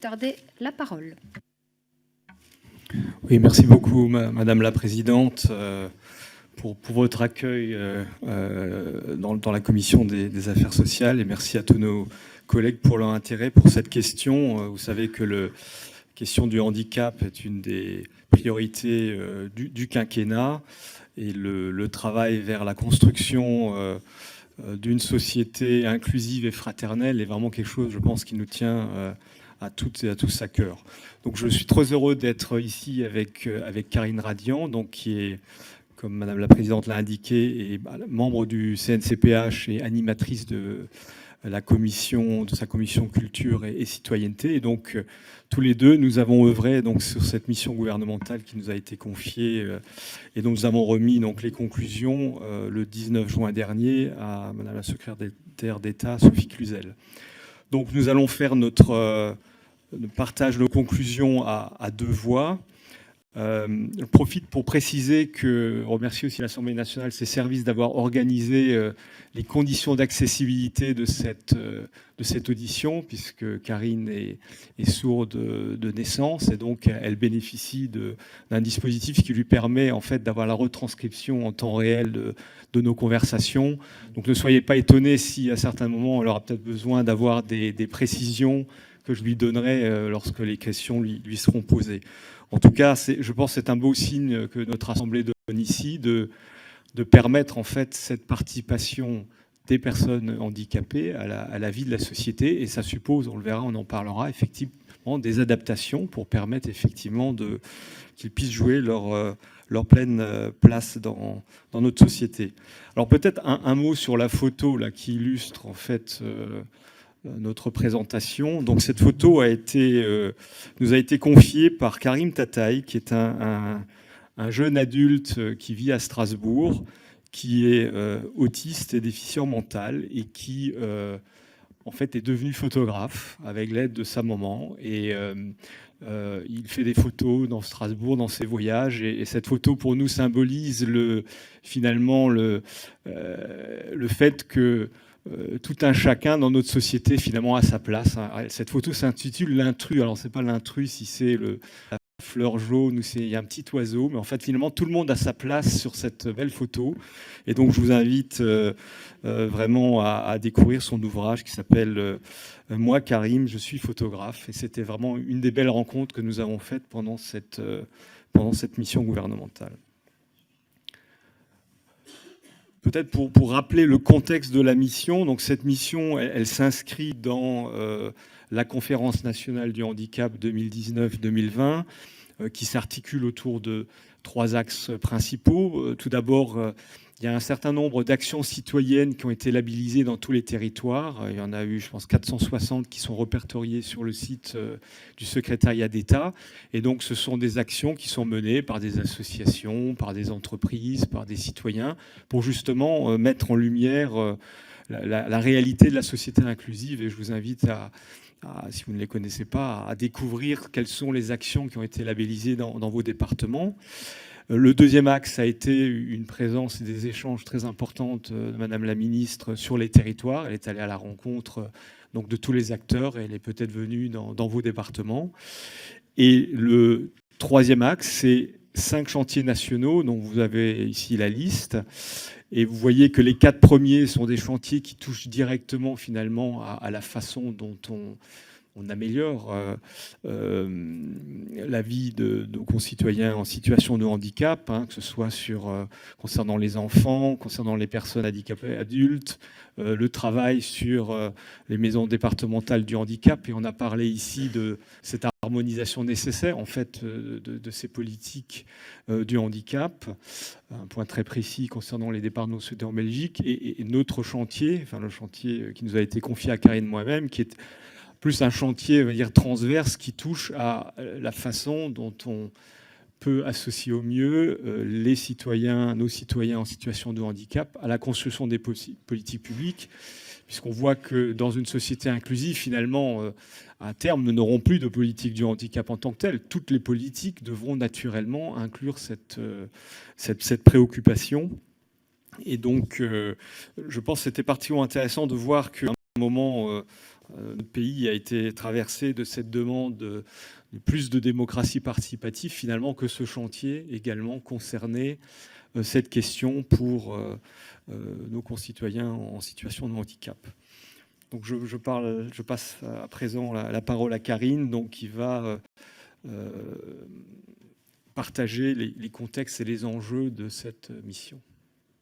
tarder la parole. Oui, merci beaucoup, Madame la Présidente, pour votre accueil dans la Commission des Affaires sociales, et merci à tous nos collègues pour leur intérêt pour cette question. Vous savez que la question du handicap est une des priorités du quinquennat, et le travail vers la construction d'une société inclusive et fraternelle est vraiment quelque chose, je pense, qui nous tient à toutes et à tous à cœur. Donc je suis très heureux d'être ici avec Karine Radian, donc, qui est, comme Madame la Présidente l'a indiqué, et membre du CNCPH et animatrice de sa commission culture et citoyenneté. Et donc tous les deux, nous avons œuvré donc sur cette mission gouvernementale qui nous a été confiée et dont nous avons remis donc les conclusions le 19 juin dernier à Madame la secrétaire d'État Sophie Cluzel. Donc nous allons faire notre partage nos conclusions à deux voix. Je profite pour préciser que, remercier aussi l'Assemblée nationale, ses services, d'avoir organisé les conditions d'accessibilité de cette audition, puisque Karine est sourde de naissance, et donc elle bénéficie d'un dispositif qui lui permet en fait d'avoir la retranscription en temps réel de nos conversations. Donc ne soyez pas étonnés si à certains moments elle aura peut-être besoin d'avoir des précisions que je lui donnerai lorsque les questions lui seront posées. En tout cas, je pense que c'est un beau signe que notre Assemblée donne ici de permettre en fait cette participation des personnes handicapées à la vie de la société. Et ça suppose, on le verra, on en parlera, effectivement, des adaptations pour permettre effectivement qu'ils puissent jouer leur pleine place dans notre société. Alors peut-être un mot sur la photo là, qui illustre en fait notre présentation. Donc cette photo nous a été confiée par Karim Tataï, qui est un jeune adulte qui vit à Strasbourg, qui est autiste et déficient mental, et qui en fait est devenu photographe avec l'aide de sa maman. Et il fait des photos dans Strasbourg, dans ses voyages, et cette photo pour nous symbolise finalement le fait que tout un chacun dans notre société finalement a sa place. Cette photo s'intitule l'intrus. Alors c'est pas l'intrus si c'est la fleur jaune ou il y a un petit oiseau, mais en fait finalement tout le monde a sa place sur cette belle photo. Et donc je vous invite vraiment à découvrir son ouvrage qui s'appelle Moi Karim, je suis photographe. Et c'était vraiment une des belles rencontres que nous avons faites pendant cette mission gouvernementale. Peut-être pour rappeler le contexte de la mission. Donc cette mission, elle s'inscrit dans la Conférence nationale du handicap 2019-2020, qui s'articule autour de 3 axes principaux. Tout d'abord, il y a un certain nombre d'actions citoyennes qui ont été labellisées dans tous les territoires. Il y en a eu, je pense, 460 qui sont répertoriées sur le site du secrétariat d'État. Et donc, ce sont des actions qui sont menées par des associations, par des entreprises, par des citoyens, pour justement mettre en lumière la réalité de la société inclusive. Et je vous invite si vous ne les connaissez pas, à découvrir quelles sont les actions qui ont été labellisées dans vos départements. Le deuxième axe a été une présence et des échanges très importantes de Madame la Ministre sur les territoires. Elle est allée à la rencontre donc, de tous les acteurs et elle est peut-être venue dans vos départements. Et le troisième axe, c'est 5 chantiers nationaux dont vous avez ici la liste. Et vous voyez que les 4 premiers sont des chantiers qui touchent directement finalement à la façon dont on améliore la vie de nos concitoyens en situation de handicap, que ce soit concernant les enfants, concernant les personnes handicapées adultes, le travail sur les maisons départementales du handicap. Et on a parlé ici de cette harmonisation nécessaire en fait de ces politiques du handicap. Un point très précis concernant les départs non souhaités en Belgique. Et notre chantier, le chantier qui nous a été confié à Karine moi-même, qui est plus un chantier, on va dire, transverse qui touche à la façon dont on peut associer au mieux nos citoyens en situation de handicap à la construction des politiques publiques, puisqu'on voit que dans une société inclusive, finalement, à terme, nous n'aurons plus de politique du handicap en tant que telle. Toutes les politiques devront naturellement inclure cette préoccupation. Et donc, je pense que c'était particulièrement intéressant de voir qu'à un moment Notre pays a été traversé de cette demande de plus de démocratie participative, finalement, que ce chantier également concernait cette question pour nos concitoyens en situation de handicap. Donc je passe à présent la parole à Karine, donc, qui va partager les contextes et les enjeux de cette mission.